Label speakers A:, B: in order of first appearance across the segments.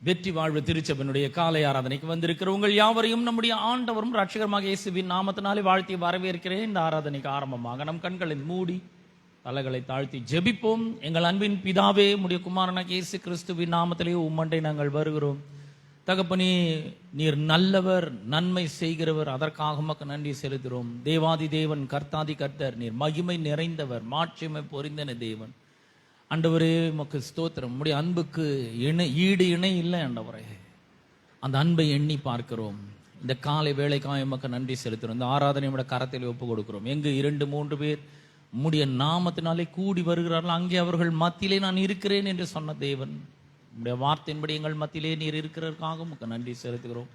A: வெற்றி வாழ்வு திருச்சபையினுடைய காலை ஆராதனைக்கு வந்திருக்கிற உங்கள் யாவரையும் நம்முடைய ஆண்டவரும் ரட்சகருமாக இயேசுவின் நாமத்தினாலே வாழ்த்தி வரவேற்கிறேன். இந்த ஆராதனைக்கு ஆரம்பமாக நம் கண்களை மூடி தலைகளை தாழ்த்தி ஜெபிப்போம். எங்கள் அன்பின் பிதாவே, உம்முடைய குமாரனாக இயேசு கிறிஸ்துவின் நாமத்திலே உம்மண்டை நாங்கள் வருகிறோம். தகப்பனே, நீர் நல்லவர், நன்மை செய்கிறவர், அதற்காக உமக்கு நன்றி செலுத்துகிறோம். தேவாதி தேவன், கர்த்தாதி கர்த்தர், நீர் மகிமை நிறைந்தவர், மாட்சிமை பொறிந்தன தேவன். ஆண்டவரே, உமக்கு ஸ்தோத்திரம். உம்முடைய அன்புக்கு ஈடு இணை இல்லை ஆண்டவரே. அந்த அன்பை எண்ணி பார்க்கிறோம். இந்த காலை வேளைக்காக உமக்கு நன்றி செலுத்துகிறோம். இந்த ஆராதனை உம்முடைய கரத்தில் ஒப்பு கொடுக்கிறோம். எங்கு 2-3 பேர் உம்முடைய நாமத்தினாலே கூடி வருகிறார்கள், அங்கே அவர்கள் மத்தியிலே நான் இருக்கிறேன் என்று சொன்ன தேவன். உம்முடைய வார்த்தையின்படி எங்கள் மத்தியிலே நீர் இருக்கிறதற்காக உமக்கு நன்றி செலுத்துகிறோம்.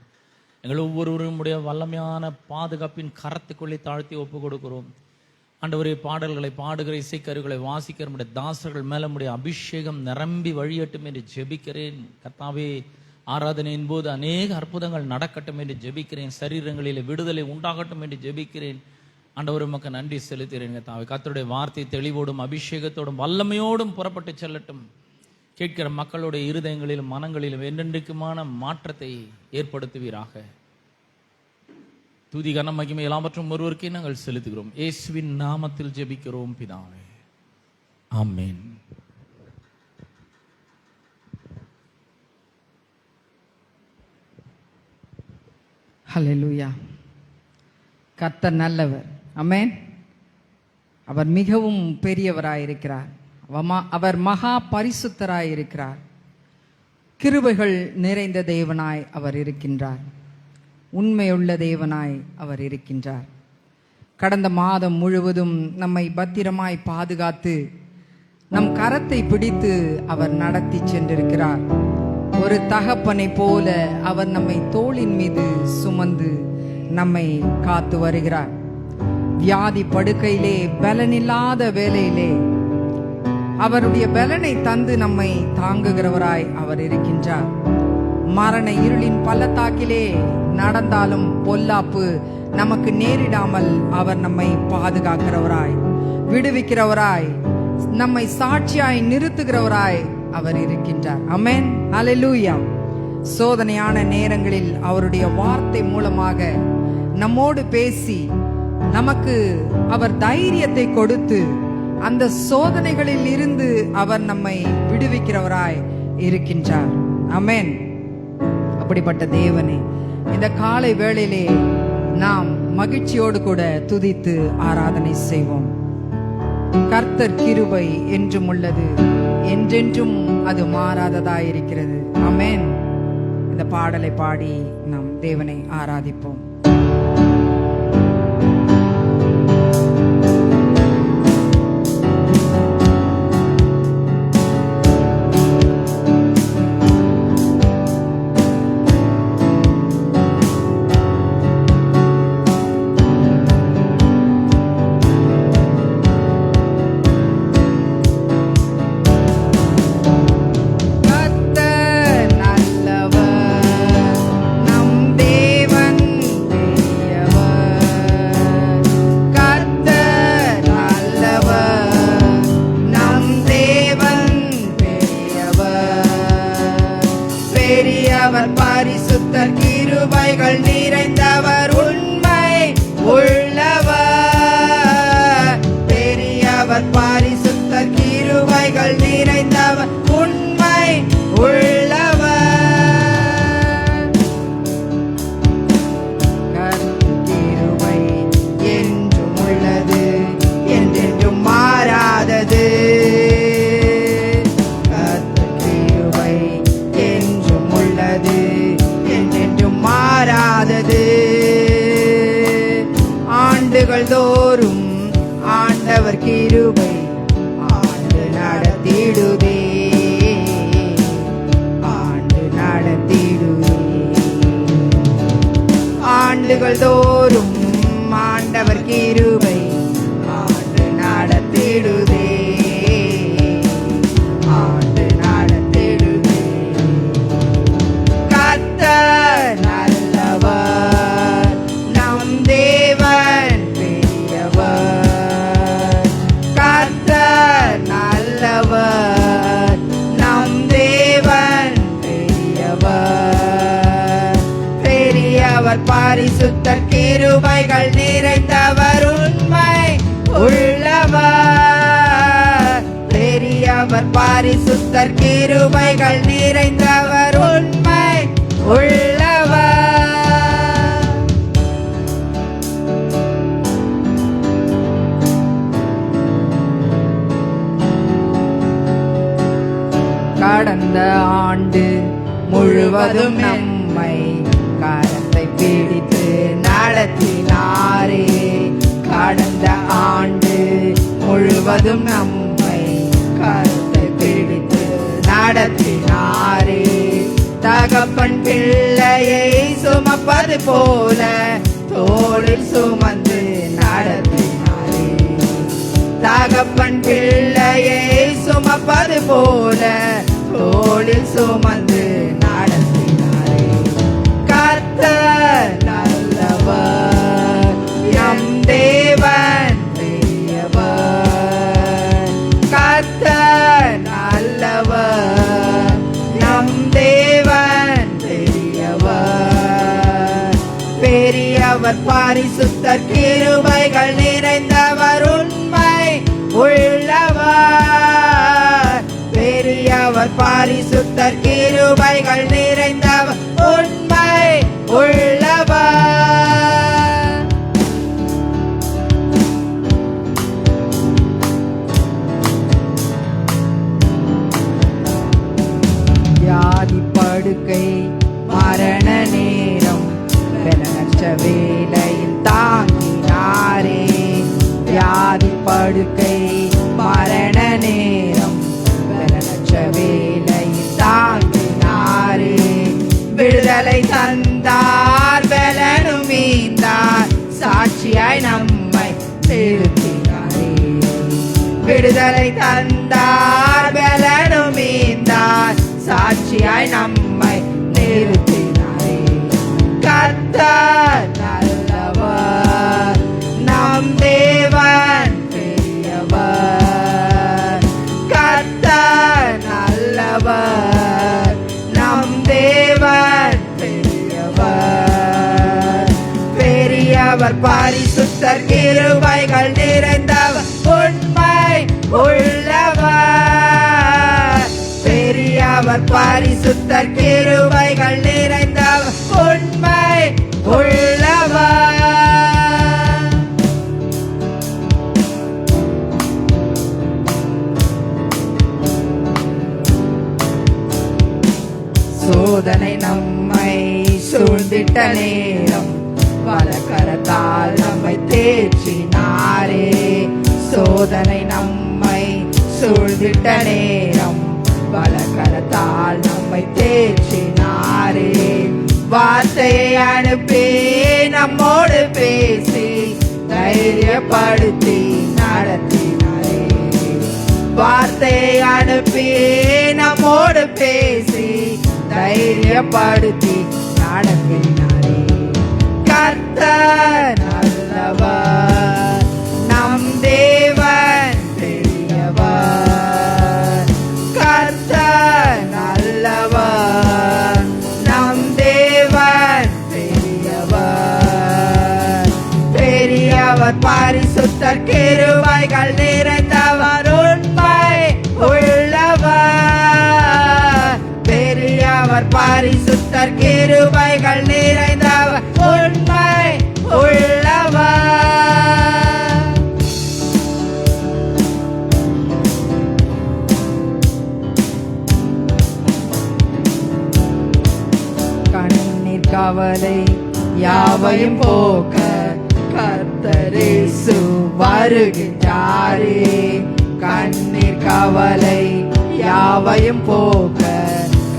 A: எங்கள் ஒவ்வொருவரும் உம்முடைய வல்லமையான பாதுகாப்பின் கரத்துக்குள்ளே தாழ்த்தி ஒப்பு கொடுக்கிறோம். ஆண்டவரே, பாடல்களை பாடுகிற, இசைக்கருகளை வாசிக்கிற நம்முடைய தாசர்கள் மேல நம்முடைய அபிஷேகம் நிரம்பி வழியட்டும் என்று ஜெபிக்கிறேன். கர்த்தாவே, ஆராதனையின் போது அநேக அற்புதங்கள் நடக்கட்டும் என்று ஜெபிக்கிறேன். சரீரங்களில் விடுதலை உண்டாகட்டும் என்று ஜெபிக்கிறேன். ஆண்டவரே, உமக்கு நன்றி செலுத்துகிறேன். கர்த்தாவே, கர்த்தருடைய வார்த்தை தெளிவோடும் அபிஷேகத்தோடும் வல்லமையோடும் புறப்பட்டு செல்லட்டும். கேட்கிற மக்களுடைய இருதயங்களிலும் மனங்களிலும் என்றென்றைக்குமான மாற்றத்தை ஏற்படுத்துவீராக. துதி கன மகிமை எல்லாவற்றும் ஒருவருக்கே நாங்கள் செலுத்துகிறோம். இயேசுவின் நாமத்தில் ஜெபிக்கிறோம் பிதாவே, ஆமென்.
B: ஹல்லேலூயா. கர்த்தர் நல்லவர். ஆமென். அவர் மிகவும் பெரியவராயிருக்கிறார். அவர் மகா பரிசுத்தராயிருக்கிறார். கிருபைகள் நிறைந்த தேவனாய் அவர் இருக்கின்றார். உண்மையுள்ள தேவனாய் அவர் இருக்கின்றார். கடந்த மாதம் முழுவதும் நம்மை பத்திரமாய் பாதுகாத்து நம் கரத்தை பிடித்து அவர் நடத்தி சென்றிருக்கிறார். ஒரு தகப்பனை போல அவர் நம்மை தோளின் மீது சுமந்து நம்மை காத்து வருகிறார். வியாதி படுக்கையிலே, பலனில்லாத வேளையிலே அவருடைய பலனை தந்து நம்மை தாங்குகிறவராய் அவர் இருக்கின்றார். மரண இருளின் பள்ளத்தாக்கிலே நடந்தாலும் பொல்லாப்பு நமக்கு நேரிடாமல் அவர் நம்மை பாதுகாக்கிறவராய், விடுவிக்கிறவராய், நம்மை சாட்சியாய் நிறுத்துகிறவராய் அவர் இருக்கின்றார். ஆமென். ஹல்லேலூயா. சோதனையான நேரங்களில் அவருடைய வார்த்தை மூலமாக நம்மோடு பேசி நமக்கு அவர் தைரியத்தை கொடுத்து அந்த சோதனைகளில் இருந்து அவர் நம்மை விடுவிக்கிறவராய் இருக்கின்றார். ஆமென். அப்படிப்பட்ட தேவனே, இந்த காலை வேளையிலே நாம் மகிழ்ச்சியோடு கூட துதித்து ஆராதனை செய்வோம். கர்த்தர் கிருபை என்றும் உள்ளது, என்றென்றும் அது மாறாததாயிருக்கிறது. ஆமென். இந்த பாடலை பாடி நாம் தேவனை ஆராதிப்போம்.
C: அவர் பரிசுத்தர், கிருபைகள் நிறைந்தவர், உண்மை உள்ளவர். பெரியவர் பரிசுத்தர், கிருபைகள் நிறைந்தவர், உண்மை உள்ளவர். கிருபை என்றும் உள்ளது, என்றென்றும் மாறாதது. ஆண்டுகள் தோறும் ஆண்டவர் கிருபை ஆண்டு நடத்திடுதே, ஆண்டு நடத்திடுதே. ஆண்டுகள் தோறும் ஆண்டவர் கிருபை ஆண்டு நடத்திடுதே, ஆண்டு நடத்திடுதே. கர்த்தர் நல்லவர், நம் தேவன் பெரியவர். கர்த்தர் நல்லவர், நம் தேவன் பெரியவர். பரிசுத்தர் கிருபைகள் நிறைந்தவர் உண்மை உள்ளவர். பெரியவர் பரிசுத்தர் கிருபைகள் நிறைந்தவர் உண்மை உள்ளவர். கடந்த ஆண்டு முழுவதும் நம்மை கரத்தை பிடித்து நடத்தினாரே. கடந்த ஆண்டு முழுவதும் நம்மை கரத்தை பிடித்து நடத்தினாரே. தகப்பன் பிள்ளையை சுமப்பது போல தோளில் சுமந்து நடத்தினாரே. தகப்பன் பிள்ளையை சுமப்பது போல தோளில் சுமந்து நடத்தினாரே. கர்த்தர் நல்லவர், நம் தேவன் பெரியவர். கர்த்தர் நல்லவர், நம் தேவன் பெரியவர். பெரியவர் பரிசுத்தர் கிருபைகள் நிறைந்தவர் உண்மை உள்ளவர். பெரியவர் பரிசுத்தர் கிருபைகள் நிறைந்தவர் உண்மை உள்ளவர். வியாதி படுக்கை மரண நேரம் பலனற்ற வேளையில் தாங்கினாரே. வியாதி படுக்கை மரண நேரம் பலனற்ற வேளையில் தாங்கினாரே. விடுதலை தந்தார் பலனும் மீந்தார் சாட்சியாய் நம்மை நிறுத்தினாரே. விடுதலை தந்தார் பலனும் மீந்தார் சாட்சியாய் நம்மை நிறுத்தினாரே. கர்த்தர் நல்லவர், நம் தேவன் பெரியவர். கர்த்தர் நல்லவர், நம் தேவன் பெரியவர். பெரியவர் பரிசுத்தர் கிருபைகள் நிறைந்தவர் உண்மை உள்ளவர். பெரியவர் பரிசுத்தர் கிருபைகள் நிறைந்தவர் உண்மை உள்ளவர். சோதனை நம்மை சூழ்ந்திட்ட நேரம் பலகரத்தால் நம்மை தேற்றினாரே. சோதனை நம்மை சூழ்ந்திட்ட நேரம் பலகரத்தால் நம்மை தேற்றினாரே. வார்த்தையை அனுப்பி நம்மோடு பேசி தைரியப்படுத்தி நடத்தினாரே. வார்த்தையை அனுப்பி நம்மோடு பேசி தைரியப்படுத்தி நடத்தினாரே. கர்த்தர் நல்லவர், நம் தேவன் பெரியவர். கர்த்தர் நல்லவர், நம் தேவன் பெரியவர். பெரியவர் பரிசுத்தர் கிருபைகள் நிறைந்தவர் உண்மை உள்ளவர். பெரியவர் பரிசுத்தர் கிருபைகள் நிறைந்தவர் உண்மை உள்ளவர். கண்ணீர் கவலை யாவையும் போக்க கர்த்தர் இயேசு வருகின்றாரே. கண்ணீர் கவலை யாவையும் போக்க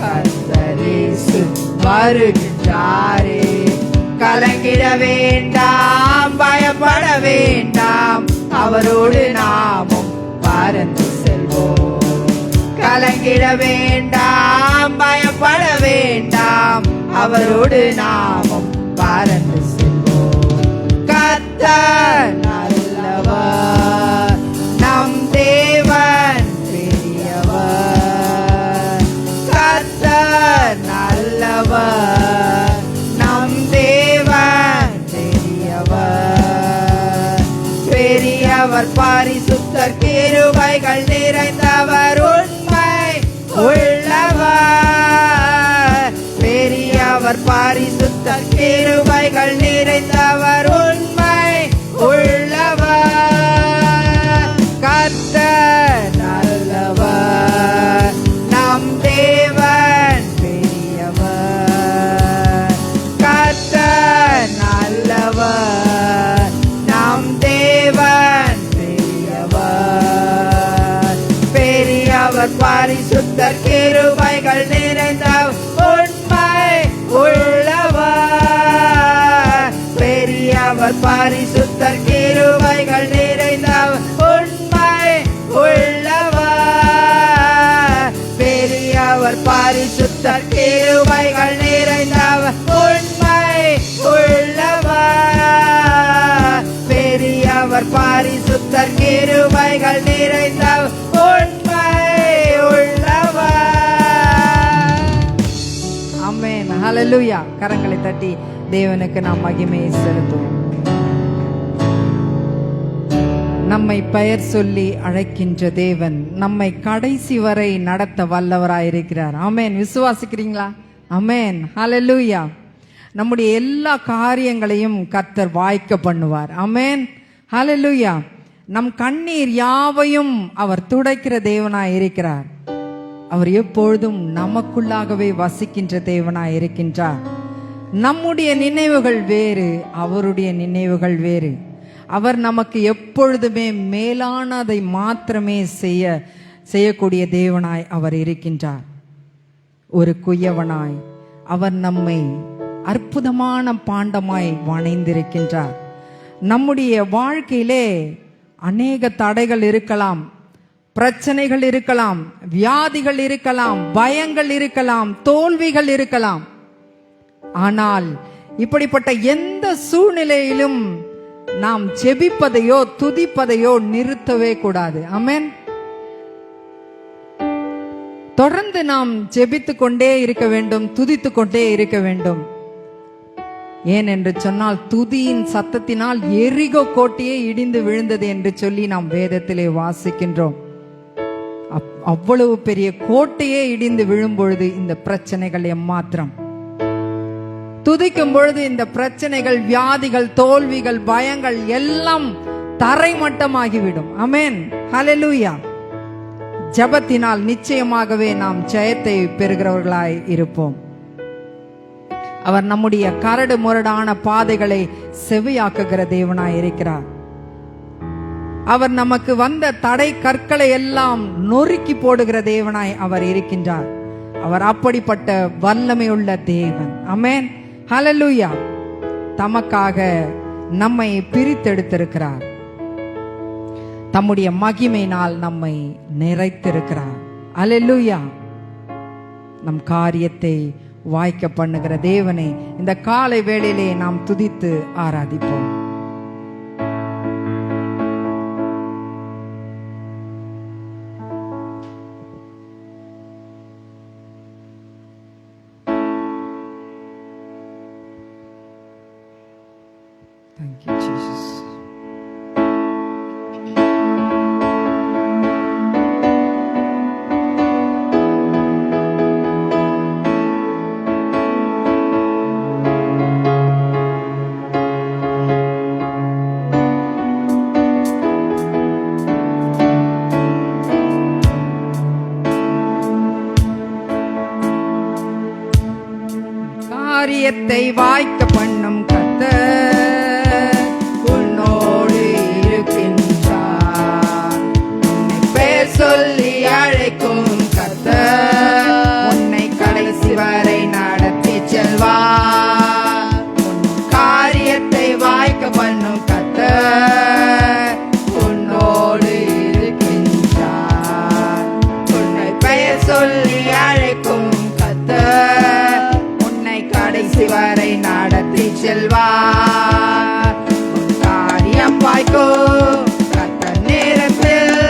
C: கர்த்தர் இயேசு வருகின்றாரே. கலங்கிட வேண்டாம், பயப்பட வேண்டாம், அவரோடு நாமும் பறந்து செல்வோம். கலங்கிட வேண்டாம், பயப்பட வேண்டாம், அவரோடு நாமும் பறந்து செல்வோம். கர்த்தர் நல்லவர், நம் தேவன் பெரியவர். கர்த்தர் நல்லவர், நம் தேவன் பரிசுத்தர் கிருபைகள் நிறைந்தவர் உண்மை உள்ளவர். பெரியவர் பரிசுத்தர் கிருபைகள் நிறைந்தவர் உண்மை உள்ளவர். கர்த்தர் நல்லவர், நம் தேவன் பெரியவர். கர்த்தர் நல்லவர், நம் தேவன் பெரியவர். பெரியவர் பரிசுத்தர் கிருபைகள் நிறைந்தவர் உண்மை உள்ளவர். பெரியவர் பரிசுத்தர் கிருபைகள் நிறைந்தவர் உண்மை உள்ளவர். பெரியவர் பரிசுத்தர் கிருபைகள் நிறைந்தவர் உண்மை உள்ளவர். பெரியவர் பரிசுத்தர் கிருபைகள் நிறைந்தவர் உண்மை உள்ளவர். ஆமென். ஹல்லேலூயா. கரங்களை தட்டி தேவனுக்கு நாம் மகிமையை செலுத்துவோம். நம்மை பெயர் சொல்லி அழைக்கின்ற தேவன் நம்மை கடைசி வரை நடத்த வல்லவராயிருக்கிறார். ஆமென். விசுவாசிக்கிறீங்களா? ஆமென். ஹல்லேலூயா. நம்முடைய எல்லா காரியங்களையும் கர்த்தர் வாய்க்க பண்ணுவார். ஆமென். ஹல்லேலூயா. நம் கண்ணீர் யாவையும் அவர் துடைக்கிற தேவனாய் இருக்கிறார். அவர் எப்பொழுதும் நமக்குள்ளாகவே வசிக்கின்ற தேவனாய் இருக்கின்றார். நம்முடைய நினைவுகள் வேறு, அவருடைய நினைவுகள் வேறு. அவர் நமக்கு எப்பொழுதுமே மேலானதை மாத்திரமே செய்யக்கூடிய தேவனாய் அவர் இருக்கின்றார். ஒரு குயவனாய் அவர் நம்மை அற்புதமான பாண்டமாய் வணைந்திருக்கின்றார். நம்முடைய வாழ்க்கையிலே அநேக தடைகள் இருக்கலாம், பிரச்சனைகள் இருக்கலாம், வியாதிகள் இருக்கலாம், பயங்கள் இருக்கலாம், தோல்விகள் இருக்கலாம். ஆனால் இப்படிப்பட்ட எந்த சூழ்நிலையிலும் நாம் ஜெபிப்பதையோ துதிப்பதையோ நிறுத்தவே கூடாது. ஆமென். தொடர்ந்து நாம் ஜெபித்து கொண்டே இருக்க வேண்டும், துதித்து கொண்டே இருக்க வேண்டும். ஏன் என்று சொன்னால், துதியின் சத்தத்தினால் எரிகோ கோட்டையே இடிந்து விழுந்தது என்று சொல்லி நாம் வேதத்திலே வாசிக்கின்றோம். அவ்வளவு பெரிய கோட்டையே இடிந்து விழும் பொழுது இந்த பிரச்சனைகள் எம்மாத்திரம். துதிக்கும் பொழுது இந்த பிரச்சனைகள், வியாதிகள், தோல்விகள், பயங்கள் எல்லாம் தரைமட்டமாகிவிடும். ஆமென். ஹல்லேலூயா. ஜெபத்தினால் நிச்சயமாகவே நாம் ஜெயத்தை பெறுகிறவர்களாய் இருப்போம். அவர் நம்முடைய கரடு முரடான பாதைகளை செவியாக்குகிற தேவனாய் இருக்கிறார். அவர் நமக்கு வந்த தடை கற்களை எல்லாம் நொறுக்கி போடுகிற தேவனாய் அவர் இருக்கின்றார். அவர் அப்படிப்பட்ட வல்லமையுள்ள தேவன். ஆமென். ஹல்லேலூயா. தமக்காக நம்மை பிரித்தெடுத்திருக்கிறார். தம்முடைய மகிமையினால் நம்மை நிறைத்திருக்கிறார். ஹல்லேலூயா. நம் காரியத்தை வாய்க்க பண்ணுகிற தேவனை இந்த காலை வேளையிலே நாம் துதித்து ஆராதிப்போம். Thank you, Jesus. காரியத்தை வாய்க்க பண்ணும் கர்த்தர் உன்னோடு இருக்கின்றார். உன்னை பெயர் சொல்லி அழைக்கும் கர்த்தர் உன்னை கடைசி வரை நடத்தி செல்வார். உன் காரியத்தை வாய்க்க பண்ணும் கர்த்தர் உன்னோடு இருக்கின்றார். உன்னை பெயர் சொல்லி அழைக்கும் கர்த்தர் உன்னை கடைசி வரை நடத்தி செல்வார். உன் காரியம் வாய்க்கும் கர்த்தர் நேரத்தில்,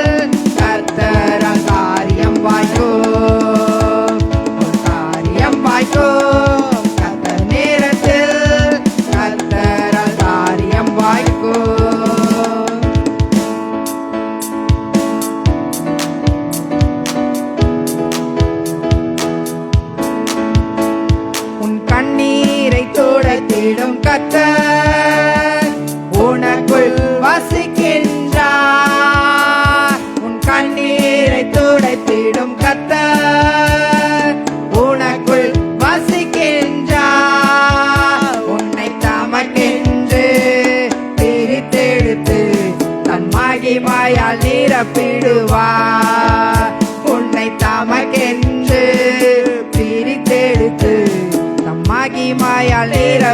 C: கர்த்தரால் காரியம் வாய்க்கும். உன் காரியம் வாய்க்கும் கர்த்தர் நேரத்தில், கர்த்தரால் காரியம் வாய்க்கும்.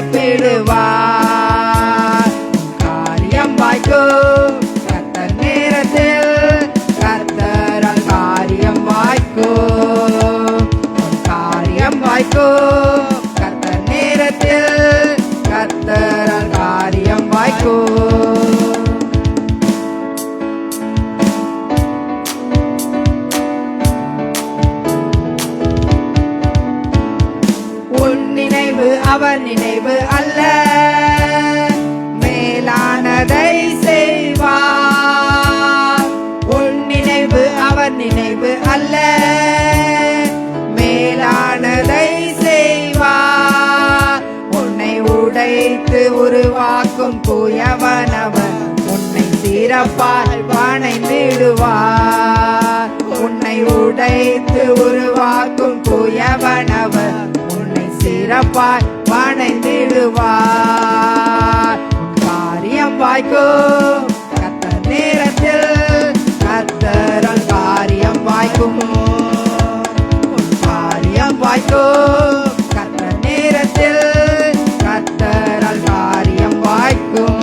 C: நிரப்பிடுவார். காரியம் வாய்க்கும் கர்த்தர் நேரத்தில், கர்த்தரால் காரியம் வாய்க்கும். காரியம் வாய்க்கும் கர்த்தர் நேரத்தில், கர்த்தரால் காரியம் வாய்க்கும். உன் நினைவு அவர் நினைவு அல்ல, மேலானதை செய்வார். உன் நினைவு அவர் நினைவு அல்ல, மேலானதை செய்வார். உன்னை உடைத்து உருவாக்கும் தூயவனவர், உன்னை சிறப்பாய் வணைந்திடுவார். உன்னை உடைத்து உருவாக்கும் தூயவனவர், உன்னை சிறப்பாய் வணைந்திடுவார். காரியம் வாய்க்கும் கர்த்தர் நேரத்தில், கர்த்தரால் காரியம் வாய்க்கும். காரியம் வாய்க்கும் கர்த்தர் நேரத்தில், கர்த்தரால் காரியம் வாய்க்கும்.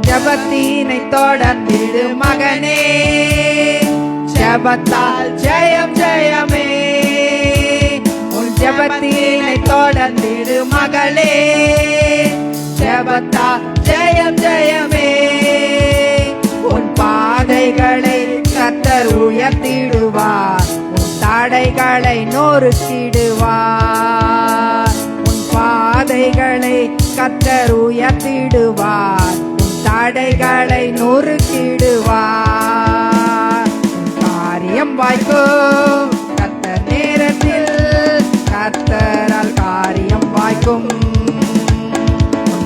C: ஜபத்தினை தொடர்ந்திடு மகனே, ஜபத்தால் ஜெயம் ஜெயமே. உன் ஜபத்தினை தொடர்ந்திடு மகளே, ஜபத்தால் ஜெயம் ஜெயமே. உன் பாதைகளை கர்த்தர் உயர்த்திடுவார், உன் தடைகளை நொறுக்கிடுவார். உன் பாதைகளை கர்த்தர் உயர்த்திடுவார், தடைகளை நொறுக்கிடுவார். காரியம் வாய்க்கும் கர்த்தர் நேரத்தில், கர்த்தரால் காரியம் வாய்க்கும்.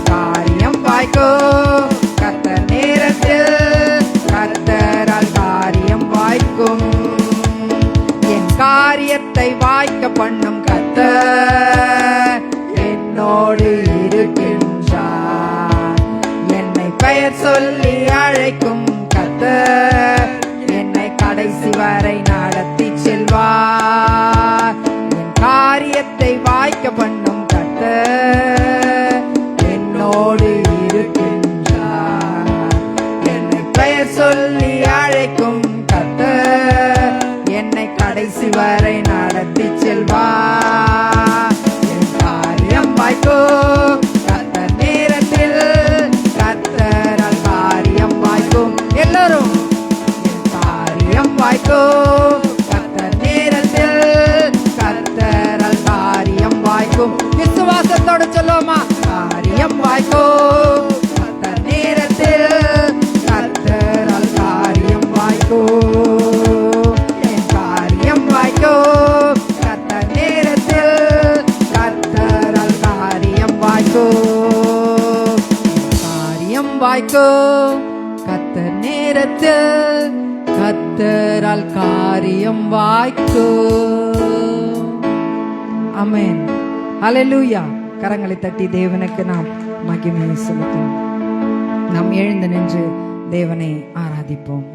C: காரியம் வாய்க்கும் கர்த்தர் நேரத்தில், கர்த்தரால் காரியம் வாய்க்கும். என் காரியத்தை வாய்க்க பண்ணும் கர்த்தர் என்னோடு இருக்கின்றார். பெயர் சொல்லி அழைக்கும் கர்த்தர் என்னை கடைசி வரை நடத்தி செல்வார். என் காரியத்தை வாய்க்க பண்ணும் கர்த்தர் என்னோடு இருக்கின்றார். என்னை பெயர் சொல்லி அழைக்கும் கர்த்தர் என்னை கடைசி வரை நடத்தி செல்வார். என் காரியம் வாய்க்கும் கர்த்தர் நேரத்தில், கர்த்தரால் காரியம் வாய்க்கும். எல்லாரும் காரியம் வாய்க்கும் கர்த்தர் நேரத்தில், கர்த்தரால் காரியம் வாய்க்கும். விசுவாசத்தோடு சொல்லுவோமா? காரியம் வாய்க்கும் கர்த்தர் நேரத்தில், கர்த்தரால் காரியம் வாய்க்கும். என் காரியம் வாய்க்கும் கர்த்தர் நேரத்தில், கர்த்தரால் காரியம் வாய்க்கும். காரியம் வாய்க்கும் கர்த்தர் நேரத்தில், கர்த்தரால் காரியம் வாய்க்கும். ஆமென். ஹல்லேலூயா. கரங்களை தட்டி தேவனுக்கு நாம் மகிமையை செலுத்துவோம். நாம் எழுந்து நின்று தேவனை ஆராதிப்போம்.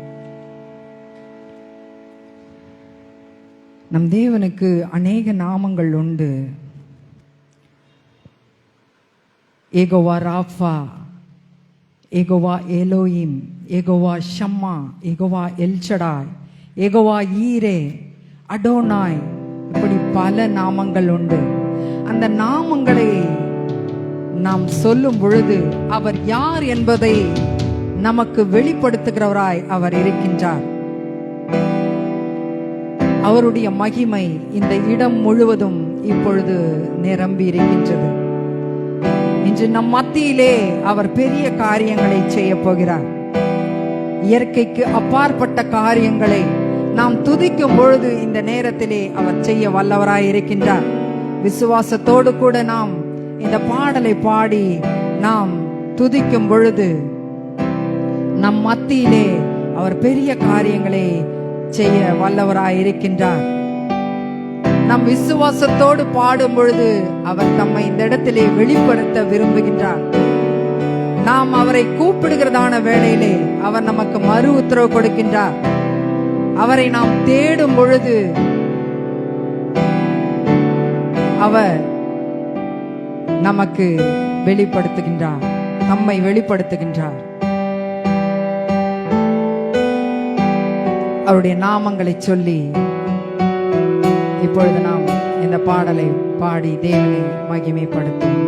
C: நம் தேவனுக்கு அநேக நாமங்கள் உண்டு. ஏகோவா ராஃபா, ஏகோவா எலோயிம், ஏகோவா ஷம்மா, ஏகோவா எல்ஷடாய், ஏகோவா ஈரே, அடோனாய், இப்படி பல நாமங்கள் உண்டு. அந்த நாமங்களை நாம் சொல்லும் பொழுது அவர் யார் என்பதை நமக்கு வெளிப்படுத்துகிறவராய் அவர் இருக்கின்றார். அவருடைய மகிமை இந்த இடம் முழுவதும் இப்பொழுது நிரம்பி இருக்கின்றது. இன்று நம் மத்தியிலே அவர் பெரிய காரியங்களை செய்ய போகிறார். இயற்கைக்கு அப்பாற்பட்ட காரியங்களை நாம் துதிக்கும் பொழுது இந்த நேரத்திலே அவர் செய்ய வல்லவராய் இருக்கின்றார். விசுவாசத்தோடு கூட நாம் இந்த பாடலை பாடி நாம் துதிக்கும் பொழுது நம் மத்தியிலே அவர் பெரிய காரியங்களை செய்ய வல்லவராய் இருக்கின்றார். நம் விசுவாசத்தோடு பாடும் பொழுது அவர் தம்மை இந்த இடத்திலே வெளிப்படுத்த விரும்புகின்றார்.
B: நாம் அவரை கூப்பிடுகிறதான வேளையிலே அவர் நமக்கு மறு உத்தரவு கொடுக்கின்றார். அவரை நாம் தேடும் பொழுது அவர் நமக்கு வெளிப்படுத்துகின்றார், நம்மை வெளிப்படுத்துகின்றார். அவருடைய நாமங்களை சொல்லி இப்பொழுது நாம் இந்த பாடலை பாடி தேவனை மகிமைப்படுத்தும்.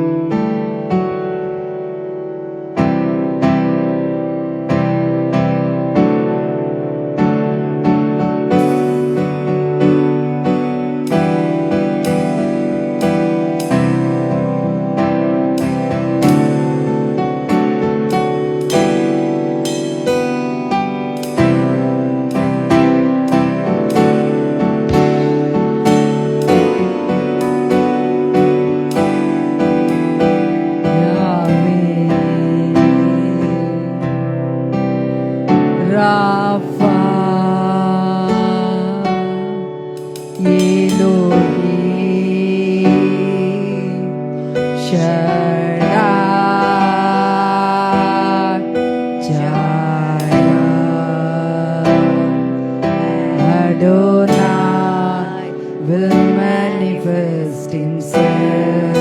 C: Adonai will manifest himself.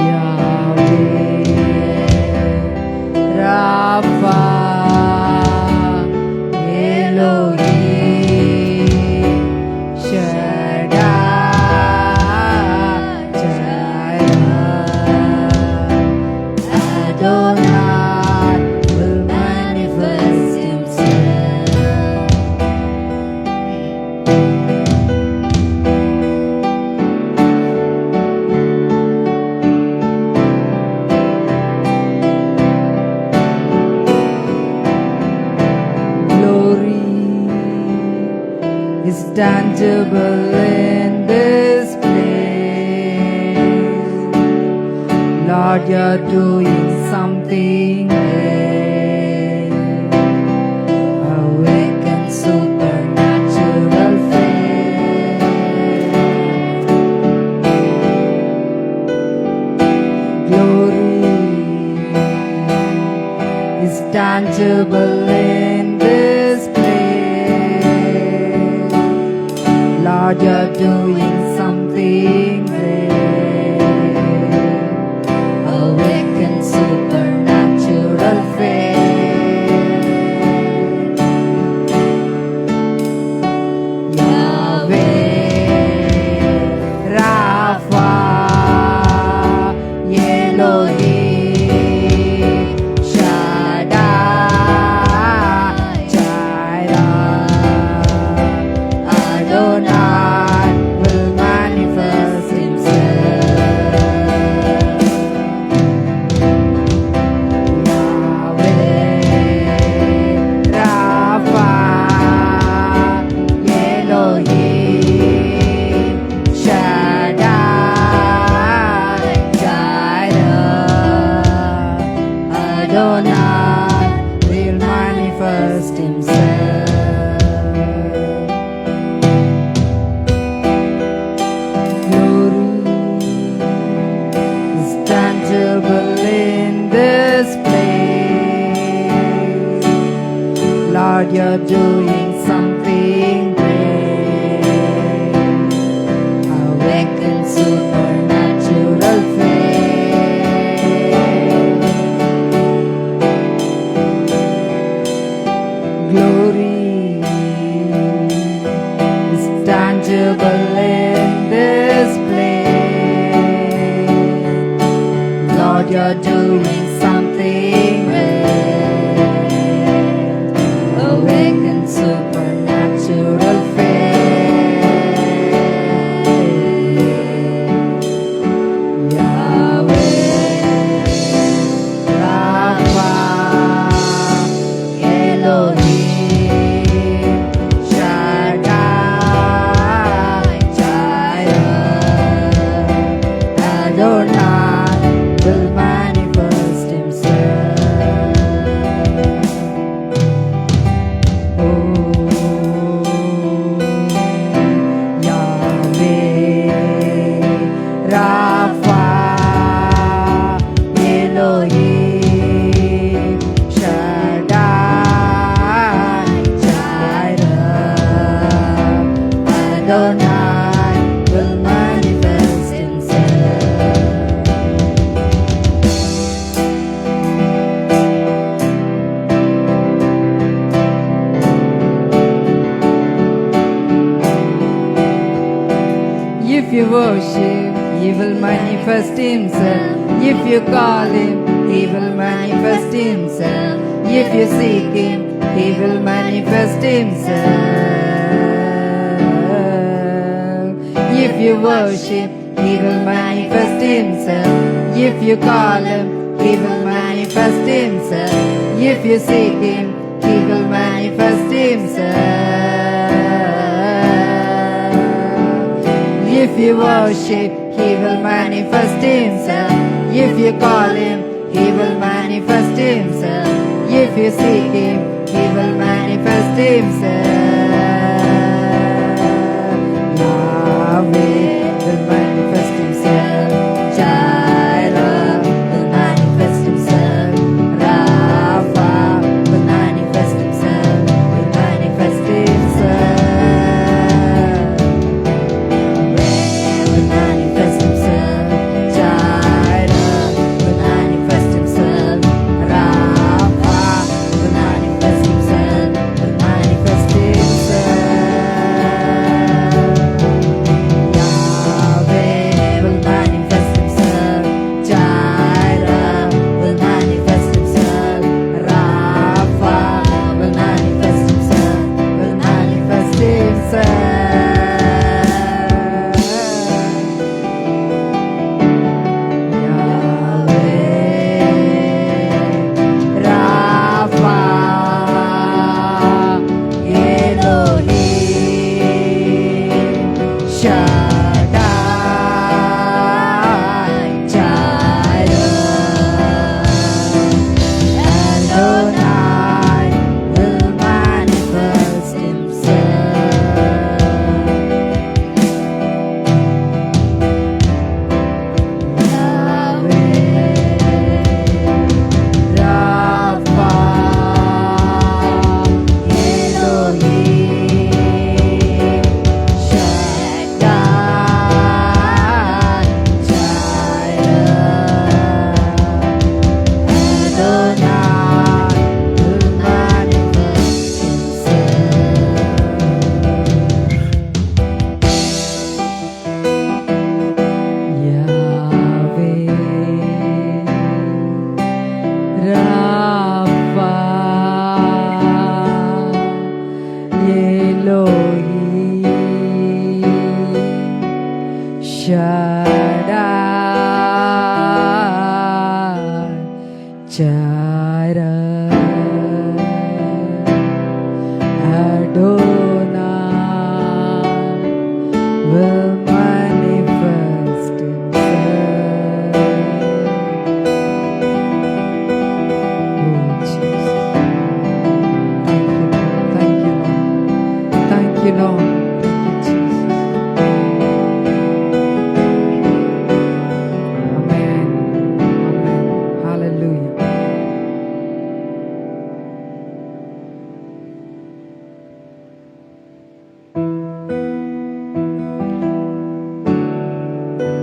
C: Yahweh, Rapha, Elohim, Shaddai, Jireh, Adonai will manifest himself. Glory is tangible in this place. Lord, you're doing something great. Awaken supernatural faith. Glory is tangible in this place. Lord, you're doing something great. Awaken supernatural faith. Yahweh, Rapha, Elohim, Shaddai, Jireh, Adonai will manifest himself. Yahweh, Rapha, Elohim, Shaddai, Jireh, Adonai will manifest himself. Glory is tangible in this place. Lord, you're doing something great. Awaken supernatural faith. Glory is tangible in this place. Lord, you're doing something great. Awaken supernatural faith. Yahweh, Rapha, Elohim, Shaddai, Jireh, Adonai will manifest
B: worship, He will manifest Himself. If you call Him, He will manifest Himself. If you seek Him, He will manifest Himself. If you worship, He will manifest Himself. If you call Him, He will manifest Himself. If you seek Him, He will manifest Himself. If you worship, He will manifest Himself. If you call Him, He will manifest Himself. If you seek Him, He will manifest Himself. Yahweh will manifest Himself. Jireh will manifest Himself. Rapha will manifest Himself. Will manifest Himself. Will manifest Himself. Jireh will manifest Himself. Rapha will manifest Himself. Will manifest Himself. Yahweh will manifest Himself. Jireh will manifest Himself. Rapha will manifest Himself. Will manifest Himself. Yahweh, Rapha, Elohim, Shaddai, Jireh, Adonai will manifest Himself. Yahweh, Rapha, Elohim, Shaddai, Jireh, Adonai will manifest Himself. Yahweh, Rapha, Elohim, Shaddai, Jireh, Adonai will manifest Himself. Oh Jesus, thank you, Lord. Thank you, Lord. Thank you, Jesus. Amen. Amen. Hallelujah.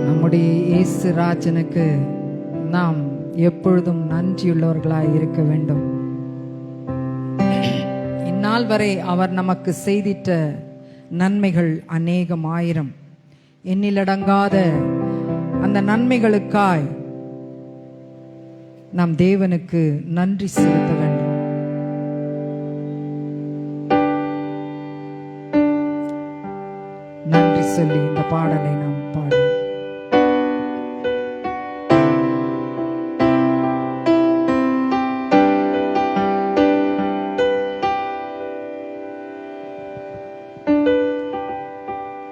B: நம்முடைய இயேசு ராஜனுக்கு நாம் எப்பொழுதும் நன்றியுள்ளவர்களாய் இருக்க வேண்டும். இந்நாள் வரை அவர் நமக்கு செய்திட்ட நன்மைகள் அநேகம் ஆயிரம், எண்ணிலடங்காத அந்த நன்மைகளுக்காய் நாம் தேவனுக்கு நன்றி செலுத்த வேண்டும். நன்றி சொல்லி இந்த பாடலை நாம் பாடுவோம்.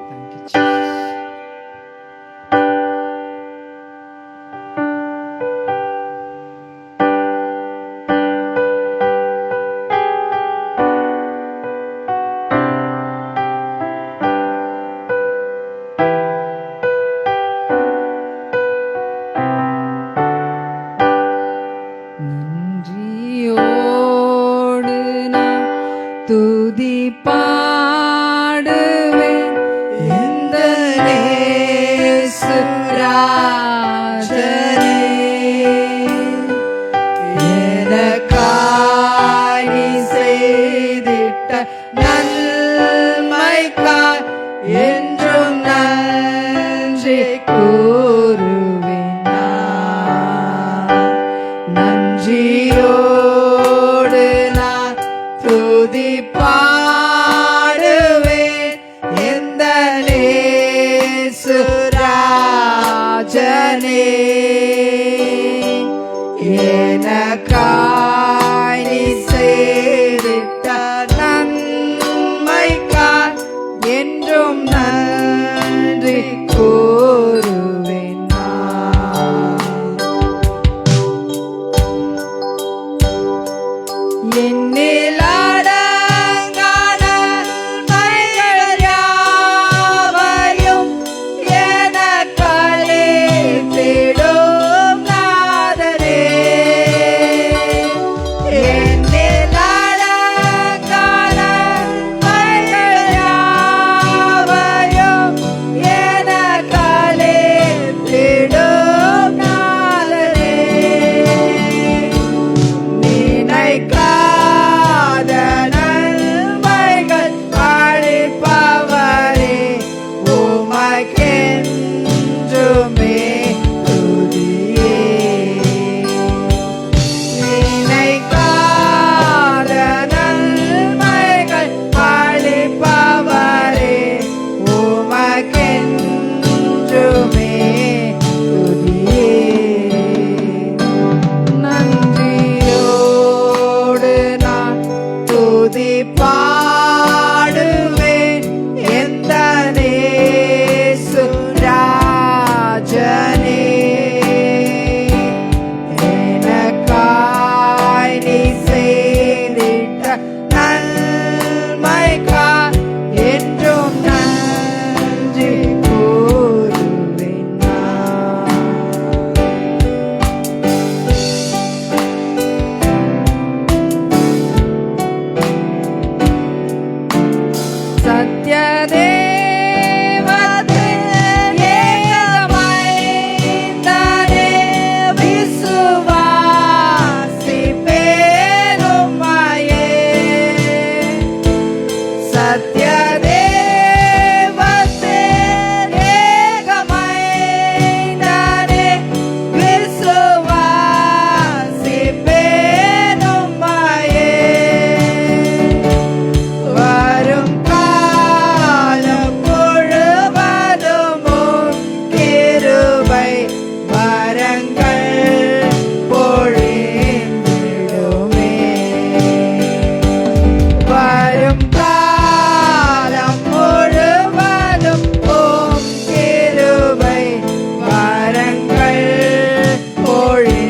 B: Thank you, Jesus.
C: எனக்காய் நீ செய்திட்ட நன்மைக்காய் என்றும் நன்றி கூறுவேன் நான். என்னில் அடங்கா நன்மைகள் யாவையும் எனக்களித்திடும் நாதரே. என்னில் அடங்கா நன்மைகள் யாவையும் எனக்களித்திடும் நாதரே. நினைக்காத நன்மைகள் அளிப்பவரே, உமக்கென்றுமே துதியே. நினைக்காத நன்மைகள் அளிப்பவரே, உமக்கென்றுமே துதியே. நன்றியோடு நான் துதி பாடுவேன் எந்த நேசு ராஜனே. எனக்காய் நீ செய்திட்ட நன்மைக்காய் என்றும் நன்றி கூறுவேன் நான். சத்யதேவத்தின் ஏகமைந்தனே விசுவாசிப்பேன் உம்மையே. சத்யதேவத்தின் ஏகமைந்தனே விசுவாசிப்பேன் உம்மையே. வரும் காலம் முழுவதும் உம் கிருபை வரங்கள் பொழிந்திடுமே. வரும் காலம் முழுவதும் உம் கிருபை வரங்கள் பொழிந்திடுமே.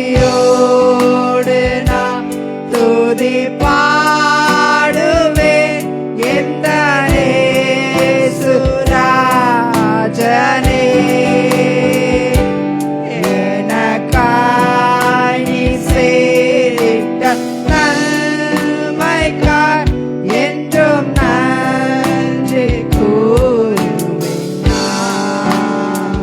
C: நன்றியோடு நான் துதி பாடுவேன் எந்த நேசு ராஜனே. எனக்காய் நீ செய்திட்ட நன்மைக்காய் என்றும் நன்றி கூறுவேன் நான்.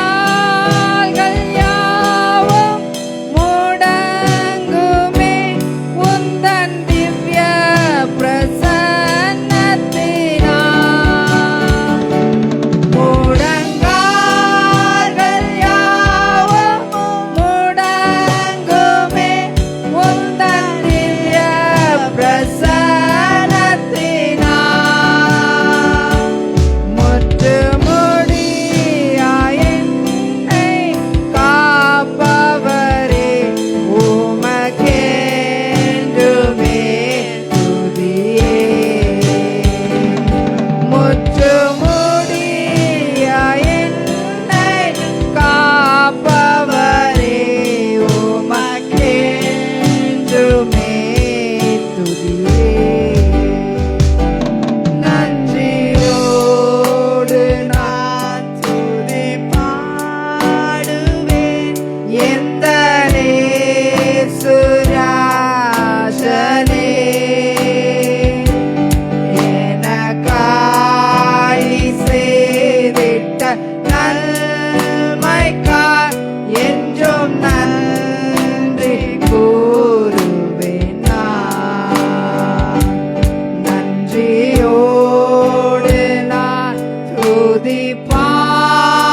C: முடங்கால்கள் யாவும் முடங்குமே உந்தன் திவ்ய பிரசன்னத்தினால். முடங்கால்கள் யாவும் முடங்குமே உந்தன் திவ்ய பிரசன்னத்தினால். முற்று முடியாய் என்னை காப்பவரே, உமக்கென்றுமே துதியே. முற்று முடியாய் என்னை காப்பவரே, உமக்கென்றுமே துதியே. நன்றியோடு நான் துதி பாடுவேன் எந்த நேசு ராஜனே. எனக்காய் நீ செய்திட்ட நன்மைக்காய் என்றும் நன்றி கூறுவேன் நான். நன்றியோடு நான் துதி பாடுவேன்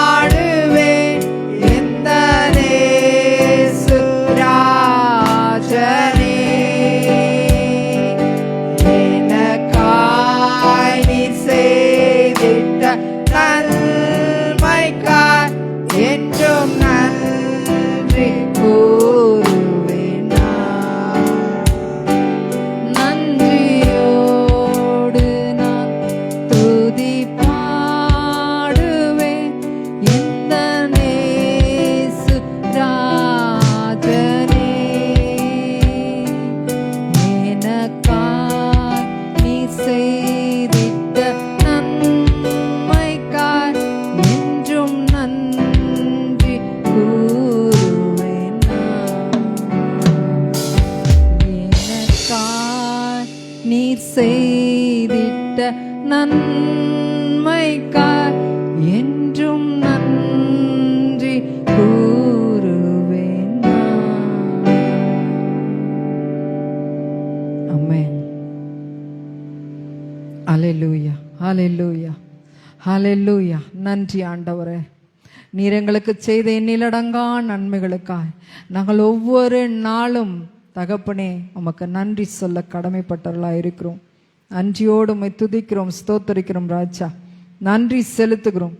B: ஹalleluya, ஹalleluya. நன்றி ஆண்டவரே, நீர் எங்களுக்கு செய்த எண்ணிலடங்கா நன்மைகளுக்காய் நாங்கள் ஒவ்வொரு நாளும் தகப்பனே உமக்கு நன்றி சொல்ல கடமைப்பட்டவர்களாக இருக்கிறோம். நன்றியோடு உம்மை துதிக்கிறோம், ஸ்தோத்தரிக்கிறோம் ராஜா. நன்றி செலுத்துகிறோம்.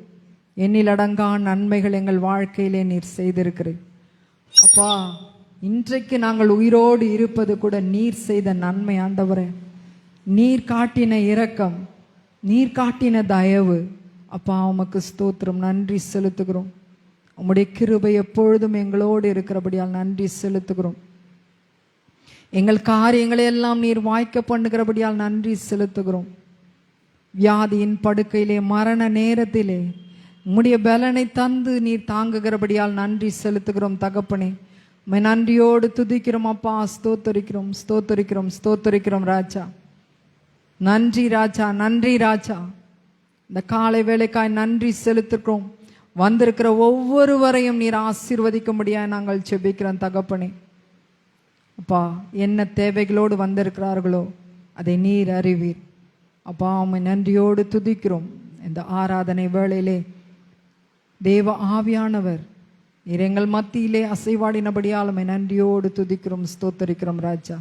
B: எண்ணிலடங்கா நன்மைகள் எங்கள் வாழ்க்கையிலே நீர் செய்திருக்கிறீர் அப்பா. இன்றைக்கு நாங்கள் உயிரோடு இருப்பது கூட நீர் செய்த நன்மை ஆண்டவரே. நீர் காட்டின இரக்கம், நீர் காட்டின தயவு அப்பா, உமக்கு ஸ்தோத்திரம். நன்றி செலுத்துகிறோம். உம்முடைய கிருபை எப்பொழுதும் எங்களோடு இருக்கிறபடியால் நன்றி செலுத்துகிறோம். எங்கள் காரியங்களை எல்லாம் நீர் வாய்க்க பண்ணுகிறபடியால் நன்றி செலுத்துகிறோம். வியாதியின் படுக்கையிலே, மரண நேரத்திலே உம்முடைய பலனை தந்து நீர் தாங்குகிறபடியால் நன்றி செலுத்துகிறோம் தகப்பனே. உம்மை நன்றியோடு துதிக்கிறோம் அப்பா. ஸ்தோத்தரிக்கிறோம், ஸ்தோத்தரிக்கிறோம், ஸ்தோத்தரிக்கிறோம் ராஜா. நன்றி ராஜா, நன்றி ராஜா. இந்த காலை வேளைக்காய் நன்றி செலுத்துகிறோம். வந்திருக்கிற ஒவ்வொருவரையும் நீர் ஆசீர்வதிக்கும்படியாய் நாங்கள் செபிக்கிறோம் தகப்பனே. அப்பா, என்ன தேவைகளோடு வந்திருக்கிறார்களோ அதை நீர் அறிவீர் அப்பா. உம்மை நன்றியோடு துதிக்கிறோம். இந்த ஆராதனை வேளையிலே தேவ ஆவியானவர் நீர் எங்கள் மத்தியிலே அசைவாடினபடியால் உம்மை நன்றியோடு துதிக்கிறோம், ஸ்தோத்தரிக்கிறோம் ராஜா.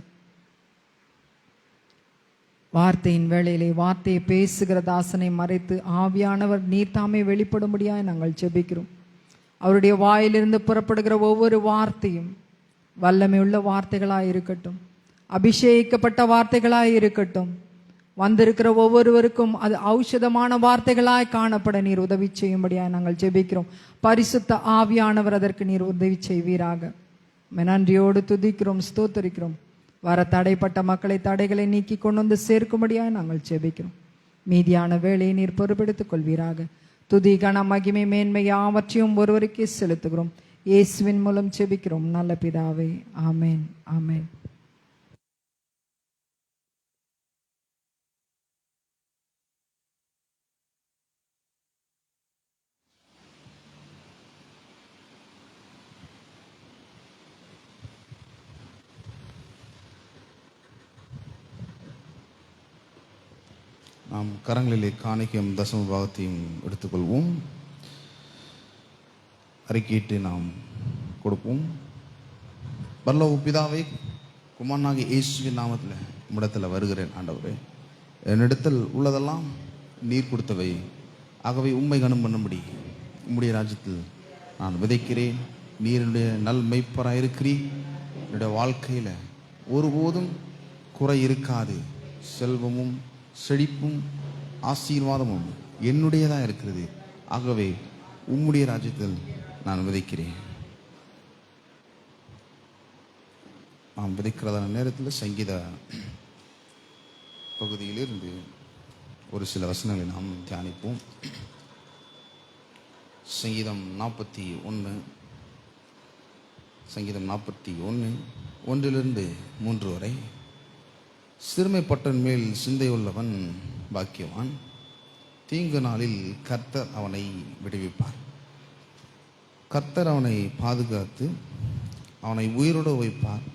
B: வார்த்தையின் வேளையிலே வார்த்தையை பேசுகிற தாசனை மறைத்து ஆவியானவர் நீர் தாமே வெளிப்படும்படியாய் நாங்கள் ஜெபிக்கிறோம். அவருடைய வாயிலிருந்து புறப்படுகிற ஒவ்வொரு வார்த்தையும் வல்லமை உள்ள வார்த்தைகளாய் இருக்கட்டும், அபிஷேகிக்கப்பட்ட வார்த்தைகளாய் இருக்கட்டும். வந்திருக்கிற ஒவ்வொருவருக்கும் அது ஔஷதமான வார்த்தைகளாய் காணப்பட நீர் உதவி செய்யும்படியாய் நாங்கள் ஜெபிக்கிறோம். பரிசுத்த ஆவியானவர் அதற்கு நீர் உதவி செய்வீராக. நன்றியோடு துதிக்கிறோம், ஸ்தோத்தரிக்கிறோம். வர தடைப்பட்ட மக்களை தடைகளை நீக்கி கொண்டு வந்து சேர்க்கும்படியாய் நாங்கள் ஜெபிக்கிறோம். மீதியான வேலையை நீர் பொறுப்பெடுத்துக் கொள்வீராக. துதி, கன, மகிமை, மேன்மை யாவற்றையும் ஒருவருக்கே செலுத்துகிறோம். இயேசுவின் மூலம் ஜெபிக்கிறோம் நல்ல பிதாவே, ஆமென், ஆமென்.
D: நாம் கரங்களிலே காணிக்கையும் தசம பாகத்தையும் எடுத்துக்கொள்வோம். அறிக்கையிட்டு நாம் கொடுப்போம். பரலோக பிதாவே, குமாரனாகிய இயேசுவின் நாமத்தில் உம்மிடத்தில் வருகிறேன் ஆண்டவரே. என்னிடத்தில் உள்ளதெல்லாம் நீர் கொடுத்தவை, ஆகவே உம்மை கனம் பண்ணும்படி உம்முடைய ராஜ்யத்தில் நான் விதைக்கிறேன். நீர் என்னுடைய நல் மெய்ப்பராக இருக்கிறீர். என்னுடைய வாழ்க்கையில் ஒருபோதும் குறை இருக்காது. செல்வமும் செழிப்பும் ஆசீர்வாதமும் என்னுடையதாக இருக்கிறது. ஆகவே உம்முடைய ராஜ்யத்தில் நான் விதைக்கிறேன். நாம் விதைக்கிறதான நேரத்தில் சங்கீத பகுதியிலிருந்து ஒரு சில வசனங்களை நாம் தியானிப்போம். சங்கீதம் 41, சங்கீதம் 41 1 3 வரை. சிறுமைப்பட்டவன் மேல் சிந்தையுள்ளவன் பாக்கியவான். தீங்கு நாளில் கர்த்தர் அவனை விடுவிப்பார். கர்த்தர் அவனை பாதுகாத்து அவனை உயிரோடு வைப்பார்.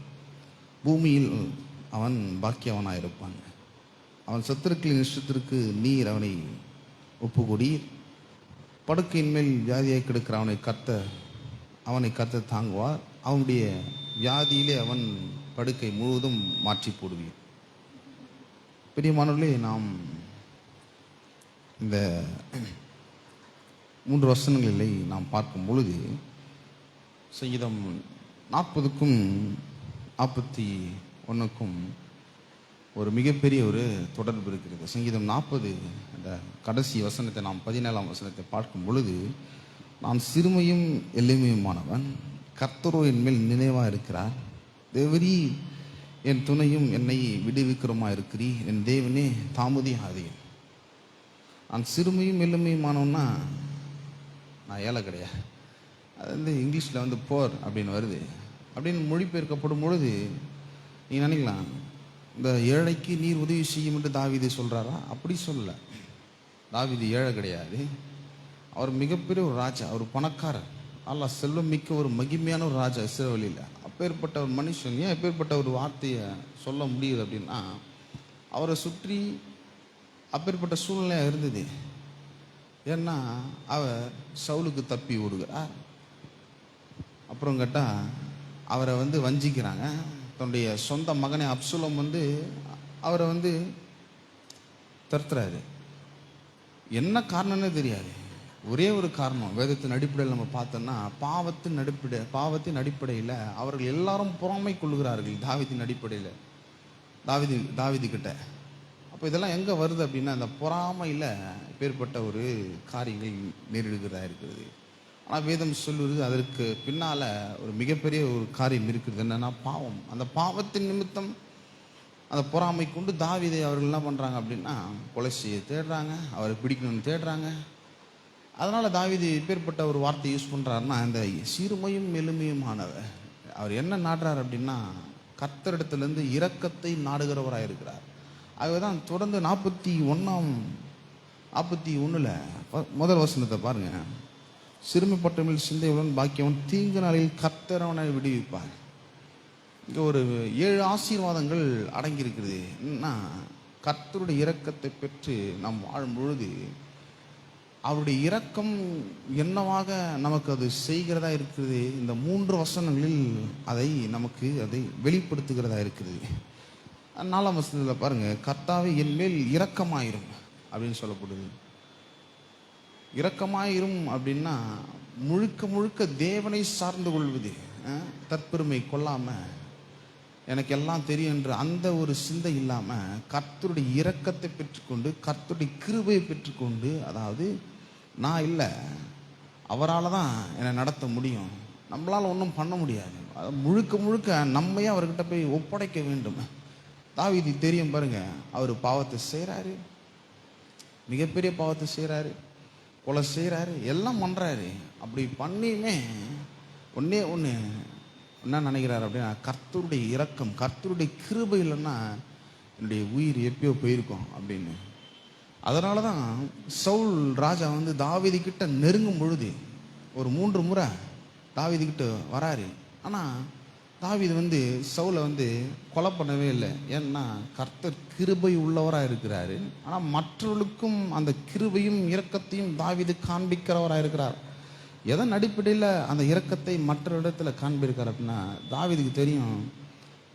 D: பூமியில் அவன் பாக்கியவனாயிருப்பான். அவன் சத்துருக்களின் இஷ்டத்திற்கு நீர் அவனை ஒப்புக்கொடீர். படுக்கையின் மேல் வியாதியாக கிடக்கிற அவனை கர்த்தர் தாங்குவார். அவனுடைய வியாதியிலே அவன் படுக்கை முழுவதும் மாற்றி போடுவீர். பெரியமானவர்களே, நாம் இந்த 3 வசனங்களிலே நாம் பார்க்கும் பொழுது சங்கீதம் 40க்கும் 41க்கும் ஒரு மிகப்பெரிய ஒரு தொடர்பு இருக்கிறது. சங்கீதம் 40 அந்த கடைசி வசனத்தை நாம் 17ஆம் வசனத்தை பார்க்கும் பொழுது, நான் சிறுமையும் எளிமையுமானவன், கர்த்தரோ என் மேல் நினைவாக இருக்கிறார். தேவரீ என் துணையும் என்னை விடுவிக்கிறமா இருக்கிறீ. என் தேவனே தாமதியாதே. நான் சிறுமையும் எளிமையுமானவன்னா நான் ஏழை கிடையாது. அது இங்கிலீஷில் போர் அப்படின்னு வருது. அப்படின்னு மொழிபெயர்க்கப்படும் பொழுது நீ நினைக்கலாம், இந்த ஏழைக்கு நீர் உதவி செய்யும் என்று தாவீது சொல்கிறாரா? அப்படி சொல்லலை. தாவீது ஏழை கிடையாது. அவர் மிகப்பெரிய ஒரு ராஜா, அவர் பணக்காரர், அல்ல செல்வம் மிக்க ஒரு மகிமையான ஒரு ராஜா இஸ்ரவேலில். அப்பேற்பட்ட ஒரு மனுஷன் ஏன் எப்பேற்பட்ட ஒரு வார்த்தையை சொல்ல முடியுது அப்படின்னா, அவரை சுற்றி அப்பேற்பட்ட சூழ்நிலையாக இருந்தது. ஏன்னா அவர் சவுலுக்கு தப்பி ஓடுகிறார். அப்புறம் கேட்டால் அவரை வஞ்சிக்கிறாங்க. தன்னுடைய சொந்த மகனை அப்சுலம் அவரை தடுத்துறாரு. என்ன காரணம்னே தெரியாது. ஒரே ஒரு காரணம் வேதத்தின் அடிப்படையில் நம்ம பார்த்தோம்னா, பாவத்தின் அடிப்படையில் அவர்கள் எல்லாரும் பொறாமை கொள்ளுகிறார்கள். தாவீதின் அடிப்படையில் தாவீது கிட்ட. அப்போ இதெல்லாம் எங்கே வருது அப்படின்னா, அந்த பொறாமையில் பேர்பட்ட ஒரு காரியங்கள் நேரிடுகிறதா இருக்கிறது. ஆனால் வேதம் சொல்லுறது அதற்கு பின்னால் ஒரு மிகப்பெரிய ஒரு காரியம் இருக்கிறது. என்னன்னா பாவம். அந்த பாவத்தின் நிமித்தம் அந்த பொறாமை கொண்டு தாவீதை அவர்கள் என்ன பண்ணுறாங்க அப்படின்னா கொலை செய்ய தேடுறாங்க, அவரை பிடிக்கணும்னு தேடுறாங்க. அதனால் தாவீது பேர்பட்ட ஒரு வார்த்தை யூஸ் பண்ணுறாருன்னா, இந்த சிறுமையும் எளிமையுமானவர். அவர் என்ன நாடுறார் அப்படின்னா, கர்த்தரிடத்திலிருந்து இரக்கத்தை நாடுகிறவராக இருக்கிறார். ஆகவே தான் தொடர்ந்து 41 முதல் வசனத்தை பாருங்க. சிறுமைப்பட்டவர்கள் சிந்தையுடன் பாக்கியவன் தீங்கு நாளில் கர்த்தர் அவனை விடுவிப்பார். இங்கே ஒரு 7 ஆசீர்வாதங்கள் அடங்கியிருக்கிறது. என்னன்னா, கர்த்தருடைய இரக்கத்தை பெற்று நாம் வாழும் பொழுது அவருடைய இரக்கம் என்னவாக நமக்கு அது செய்கிறதா இருக்கிறது. இந்த 3 வசனங்களில் அதை வெளிப்படுத்துகிறதா இருக்கிறது. 4ஆம் வசனத்தில் பாருங்க, கர்த்தாவே என் மேல் இரக்கமாயிரும் அப்படின்னு சொல்லப்படுது. இரக்கமாயிரும் அப்படின்னா முழுக்க முழுக்க தேவனை சார்ந்து கொள்வது, தற்பெருமை கொள்ளாம எனக்கு எல்லாம் தெரியும் என்ற அந்த ஒரு சிந்தை இல்லாமல் கர்த்தருடைய இரக்கத்தை பெற்றுக்கொண்டு கர்த்தருடைய கிருபையை பெற்றுக்கொண்டு, அதாவது நான் இல்லை, அவரால் தான் என்னை நடத்த முடியும், நம்மளால் ஒன்றும் பண்ண முடியாது, முழுக்க முழுக்க நம்மையே அவர்கிட்ட போய் ஒப்படைக்க வேண்டும். தாவீது தெரியும் பாருங்க, அவர் பாவத்தை செய்கிறாரு, மிகப்பெரிய பாவத்தை செய்கிறாரு, கொலை செய்கிறாரு, எல்லாம் பண்ணுறாரு. அப்படி பண்ணியுமே ஒன்று என்ன நினைக்கிறாரு அப்படின்னா, கர்த்தருடைய இரக்கம் கர்த்தருடைய கிருபை இல்லைன்னா என்னுடைய உயிர் எப்பயோ போயிருக்கோம் அப்படின்னு. அதனால தான் சவுல் ராஜா தாவீது கிட்ட நெருங்கும் பொழுது ஒரு 3 முறை தாவீது கிட்ட வராரு. ஆனால் தாவீது சவுலை கொலை பண்ணவே இல்லை. ஏன்னா கர்த்தர் கிருபை உள்ளவராக இருக்கிறாரு. ஆனால் மற்றவர்களுக்கும் அந்த கிருபையும் இரக்கத்தையும் தாவீது காண்பிக்கிறவராக இருக்கிறார். எதன் அடிப்படையில் அந்த இரக்கத்தை மற்ற இடத்துல காண்பிருக்கார் அப்படின்னா, தாவீதுக்கு தெரியும்,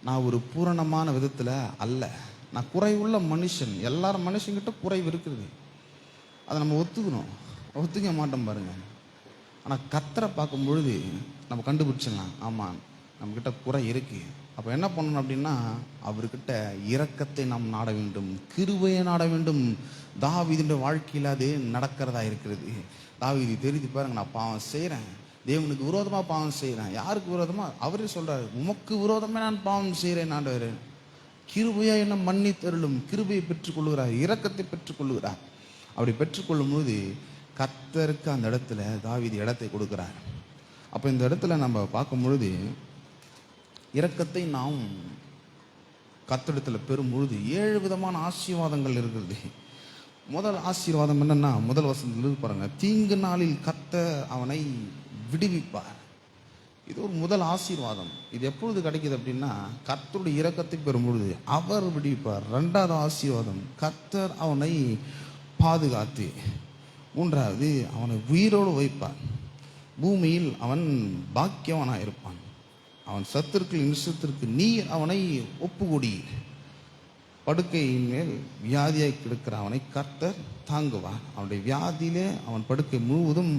D: நான் ஒரு பூரணமான விதத்தில் அல்ல, நான் குறைவுள்ள மனுஷன். எல்லாரும் மனுஷங்கிட்ட குறைவு இருக்குது, அதை நம்ம ஒத்துக்கணும். ஒத்துக்க மாட்டோம் பாருங்க. ஆனால் கர்த்தரை பார்க்கும் பொழுது நம்ம கண்டுபிடிச்சிடலாம், ஆமாம் நம்மக்கிட்ட குறை இருக்கு. அப்போ என்ன பண்ணணும் அப்படின்னா, அவர்கிட்ட இரக்கத்தை நாம் நாட வேண்டும், கிருபையை நாட வேண்டும். தாவீதுடைய வாழ்க்கையில் அது நடக்கிறதா இருக்கிறது. தாவீது தெரிஞ்சு பாருங்க, நான் பாவம் செய்கிறேன், தேவனுக்கு விரோதமாக பாவம் செய்கிறேன். யாருக்கு விரோதமாக? அவரே சொல்கிறாரு, உமக்கு விரோதமே நான் பாவம் செய்கிறேன் ஆண்டவர், கிருபையா என்ன மன்னித்தருளும். கிருபையை பெற்றுக்கொள்கிறார், இரக்கத்தை பெற்றுக்கொள்கிறார். அப்படி பெற்றுக்கொள்ளும் போது கர்த்தருக்கு அந்த இடத்துல தாவீது இடத்தை கொடுக்கிறார். அப்போ இந்த இடத்துல நம்ம பார்க்கும் பொழுது இரக்கத்தை நாம் கர்த்தரிடத்தில் பெறும் பொழுது 7 விதமான ஆசீர்வாதங்கள் இருக்கிறது. முதல் ஆசீர்வாதம் என்னன்னா, முதல் வசனத்தில் பாருங்க, தீங்கு நாளில் கர்த்தர் அவனை விடுவிப்பார். இது ஒரு முதல் ஆசீர்வாதம். இது எப்பொழுது கிடைக்குது அப்படின்னா, கர்த்தருடைய இரக்கத்தை பெறும் பொழுது அவர் விடுவிப்பார். 2வது ஆசீர்வாதம், கர்த்தர் அவனை பாதுகாத்து. 3வது, அவனை உயிரோடு வைப்பார். பூமியில் அவன் பாக்கியவனாக இருப்பான். அவன் சத்துருக்கள் நிமிஷத்திற்கு நீர் அவனை ஒப்புக்கூடி. படுக்கையின் மேல் வியாதியாய் கிடக்கிற அவனை கர்த்தர் தாங்குவார். அவனுடைய வியாதியிலே அவன் படுக்கை முழுவதும்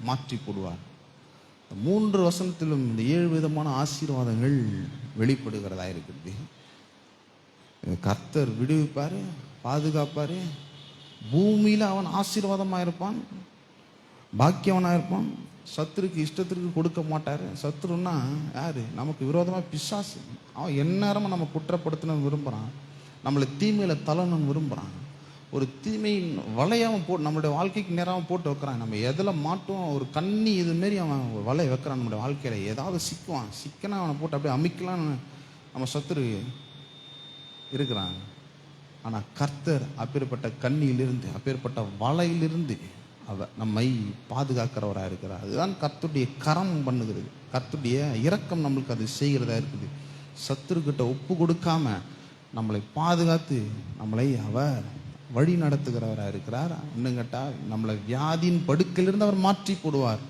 D: மாற்றி போடுவார். 3 வசனத்திலும் இந்த 7 விதமான ஆசீர்வாதங்கள் வெளிப்படுகிறதா இருக்குது. கர்த்தர் விடுவிப்பார், பாதுகாப்பார், பூமியில் அவன் ஆசீர்வாதமாக இருப்பான், பாக்கியவனாக இருப்பான், சத்துருக்கு இஷ்டத்திற்கு கொடுக்க மாட்டார். சத்துருன்னா யாரு? நமக்கு விரோதமாக பிசாசு. அவன் எந்நேரமும் நம்ம குற்றப்படுத்தணும்னு விரும்புகிறான், நம்மளை தீமையில் தள்ளணும்னு விரும்புகிறான். ஒரு தீமையின் வலையாகவும் போட்டு நம்மளுடைய வாழ்க்கைக்கு நேராகவும் போட்டு வைக்கிறான். நம்ம எதில் மாட்டோம், ஒரு கண்ணி இதுமாரி அவன் வலை வைக்கிறான் நம்மளுடைய வாழ்க்கையில். ஏதாவது சிக்கனா அவனை போட்டு அப்படியே அமைக்கலான்னு நம்ம சத்துரு இருக்கிறான். ஆனால் கர்த்தர் அப்பேற்பட்ட கண்ணியிலிருந்து அப்பேற்பட்ட வலையிலிருந்து அவர் நம்மை பாதுகாக்கிறவராக இருக்கிறார். அதுதான் கர்த்தருடைய கரம் பண்ணுகிறது. கர்த்தருடைய இரக்கம் நம்மளுக்கு அது செய்கிறதா இருக்குது. சத்துருக்கிட்ட ஒப்பு கொடுக்காம நம்மளை பாதுகாத்து நம்மளை அவர் வழி நடத்துகிறவராக இருக்கிறார். இன்னும் கேட்டால் நம்மளை வியாதியின் படுக்கையிலிருந்து அவர் மாற்றி போடுவார்.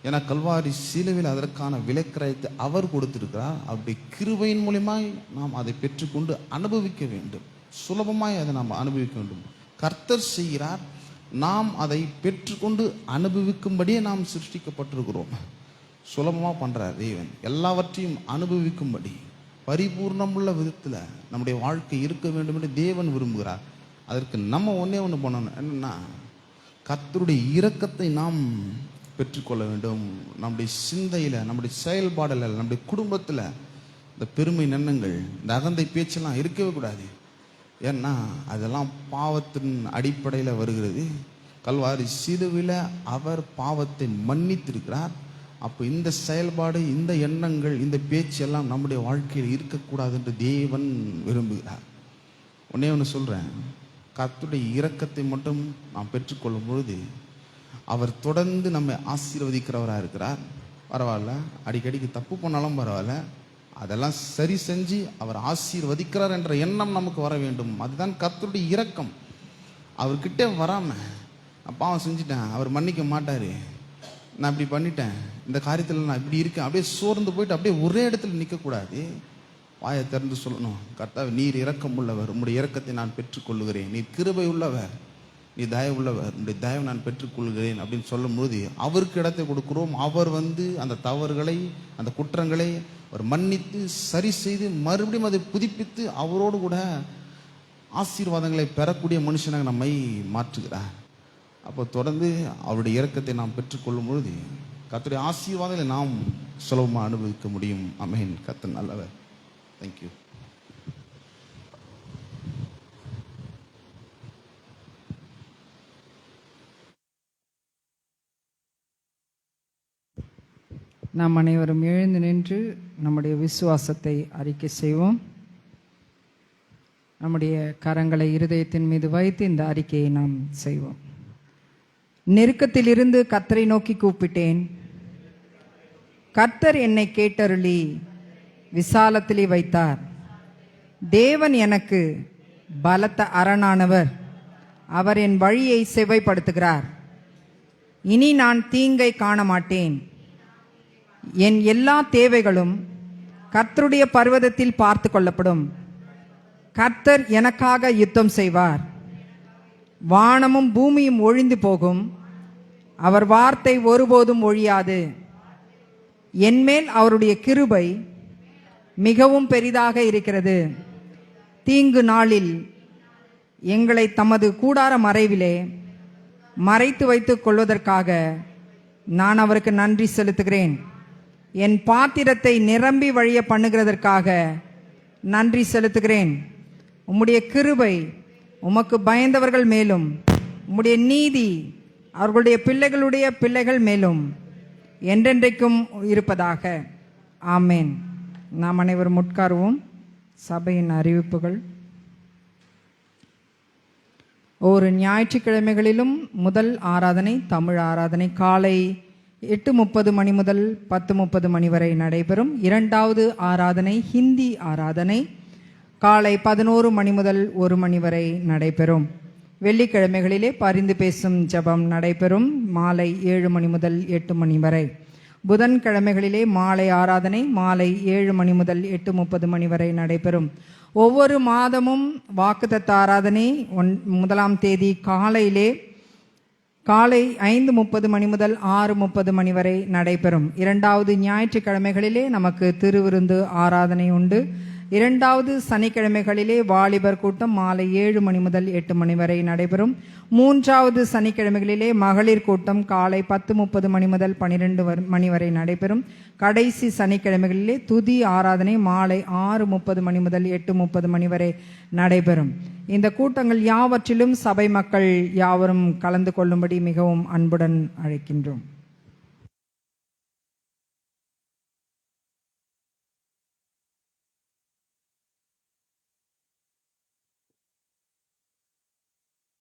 D: ஏன்னா கல்வாரி சிலுவையில் அதற்கான விலைக்கிரயத்தை அவர் கொடுத்திருக்கிறார். அப்படி கிருபையின் மூலியமாய் நாம் அதை பெற்றுக்கொண்டு அனுபவிக்க வேண்டும். சுலபமாய் அதை நாம் அனுபவிக்க வேண்டும். கர்த்தர் செய்கிறார், நாம் அதை பெற்றுக்கொண்டு அனுபவிக்கும்படியே நாம் சிருஷ்டிக்கப்பட்டிருக்கிறோம். சுலபமாக பண்ணுறார் தேவன். எல்லாவற்றையும் அனுபவிக்கும்படி பரிபூர்ணமுள்ள விதத்தில் நம்முடைய வாழ்க்கை இருக்க வேண்டும் என்று தேவன் விரும்புகிறார். அதற்கு நம்ம ஒன்றே ஒன்று பண்ணணும். என்னென்னா, கர்த்தருடைய இரக்கத்தை நாம் பெற்றுக்கொள்ள வேண்டும். நம்முடைய சிந்தையில், நம்முடைய செயல்பாடில், நம்முடைய குடும்பத்தில் இந்த பெருமை நன்னங்கள், இந்த அகந்தை பேச்செல்லாம் இருக்கவே கூடாது. ஏன்னா அதெல்லாம் பாவத்தின் அடிப்படையில் வருகிறது. கல்வாரி சிலுவையில் அவர் பாவத்தை மன்னித்திருக்கிறார். அப்போ இந்த செயல்பாடு, இந்த எண்ணங்கள், இந்த பேச்சு எல்லாம் நம்முடைய வாழ்க்கையில் இருக்கக்கூடாது என்று தேவன் விரும்புகிறார். ஒன்றே ஒன்று சொல்கிறேன், கர்த்தருடைய இரக்கத்தை மட்டும் நாம் பெற்றுக்கொள்ளும் பொழுது அவர் தொடர்ந்து நம்மை ஆசீர்வதிக்கிறவராக இருக்கிறார். பரவாயில்ல, அடிக்கடிக்கு தப்பு பண்ணாலும் பரவாயில்ல, அதெல்லாம் சரி செஞ்சு அவர் ஆசீர்வதிக்கிறார் என்ற எண்ணம் நமக்கு வர வேண்டும். அதுதான் கர்த்தருடைய இரக்கம். அவர்கிட்ட வராமல் நான் பாவம் செஞ்சுட்டேன், அவர் மன்னிக்க மாட்டார், நான் இப்படி பண்ணிட்டேன், இந்த காரியத்தில் நான் இப்படி இருக்கேன், அப்படியே சோர்ந்து போயிட்டு அப்படியே ஒரே இடத்துல நிற்கக்கூடாது. வாயை திறந்து சொல்லணும், கர்த்தாவே நீர் இரக்கம் உள்ளவர், உம்முடைய இரக்கத்தை நான் பெற்றுக்கொள்ளுகிறேன், நீர் கிருபை உள்ளவர், நீ தயவு உள்ளவர், உன்னுடைய தயவு நான் பெற்றுக்கொள்கிறேன் அப்படின்னு சொல்லும்போது அவருக்கு இடத்தை கொடுக்குறோம். அவர் அந்த தவறுகளை, அந்த குற்றங்களை அவர் மன்னித்து சரி செய்து மறுபடியும் அதை புதுப்பித்து அவரோடு கூட ஆசீர்வாதங்களை பெறக்கூடிய மனுஷனாக நம்மை மாற்றுகிறார். அப்போ தொடர்ந்து அவருடைய இரக்கத்தை நாம் பெற்றுக்கொள்ளும் பொழுது கர்த்தருடைய ஆசீர்வாதங்களை நாம் சுலபமாக அனுபவிக்க முடியும். ஆமென். கர்த்தர் நல்லவர். தேங்க்யூ.
C: நாம் அனைவரும் எழுந்து நின்று நம்முடைய விசுவாசத்தை அறிக்கை செய்வோம். நம்முடைய கரங்களை இருதயத்தின் மீது வைத்து இந்த அறிக்கையை நாம் செய்வோம். நெருக்கத்திலிருந்து கர்த்தரை நோக்கி கூப்பிட்டேன், கர்த்தர் என்னை கேட்டருளி விசாலத்திலே வைத்தார். தேவன் எனக்கு பலத்த அரணானவர், அவர் என் வழியை செவ்வைப்படுத்துகிறார். இனி நான் தீங்கை காண மாட்டேன். என் எல்லா தேவைகளும் கர்த்தருடைய பர்வதத்தில் பார்த்து கொள்ளப்படும். கர்த்தர் எனக்காக யுத்தம் செய்வார். வானமும் பூமியும் ஒழிந்து போகும், அவர் வார்த்தை ஒருபோதும் ஒழியாது. என்மேல் அவருடைய கிருபை மிகவும் பெரிதாக இருக்கிறது. தீங்கு நாளில் எங்களை தமது கூடார மறைவிலே மறைத்து வைத்துக் கொள்வதற்காக நான் அவருக்கு நன்றி செலுத்துகிறேன். என் பாத்திரத்தை நிரம்பி வழிய பண்ணுகிறதற்காக நன்றி செலுத்துகிறேன். உம்முடைய கிருபை உமக்கு பயந்தவர்கள் மேலும், உம்முடைய நீதி அவர்களுடைய பிள்ளைகளுடைய பிள்ளைகள் மேலும் என்றென்றைக்கும் இருப்பதாக. ஆமேன். நாம் அனைவரும் உட்காருவோம். சபையின் அறிவிப்புகள். ஒரு ஞாயிற்றுக்கிழமைகளிலும் முதல் ஆராதனை, தமிழ் ஆராதனை காலை 8:30 மணி முதல் 10:30 மணி வரை நடைபெறும். இரண்டாவது ஆராதனை ஹிந்தி ஆராதனை காலை 11 மணி முதல் 1 மணி வரை நடைபெறும். வெள்ளிக்கிழமைகளிலே பரிந்து பேசும் ஜெபம் நடைபெறும் மாலை 7 மணி முதல் 8 மணி வரை. புதன்கிழமைகளிலே மாலை ஆராதனை மாலை 7 மணி முதல் 8:30 மணி வரை நடைபெறும். ஒவ்வொரு மாதமும் வாக்குத்தத்த ஆராதனை 1ஆம் தேதி காலை 5:30 மணி முதல் 6:30 மணி வரை நடைபெறும். இரண்டாவது ஞாயிற்றுக்கிழமைகளிலே நமக்கு திருவிருந்து ஆராதனை உண்டு. இரண்டாவது சனிக்கிழமைகளிலே வாலிபர் கூட்டம் மாலை 7 மணி முதல் 8 மணி வரை நடைபெறும். மூன்றாவது சனிக்கிழமைகளிலே மகளிர் கூட்டம் காலை 10:30 மணி முதல் 12 மணி வரை நடைபெறும். கடைசி சனிக்கிழமைகளிலே துதி ஆராதனை மாலை 6:30 மணி முதல் 8:30 மணி வரை நடைபெறும். இந்த கூட்டங்கள் யாவற்றிலும் சபை மக்கள் யாவரும் கலந்து கொள்ளும்படி மிகவும் அன்புடன் அழைக்கின்றோம்.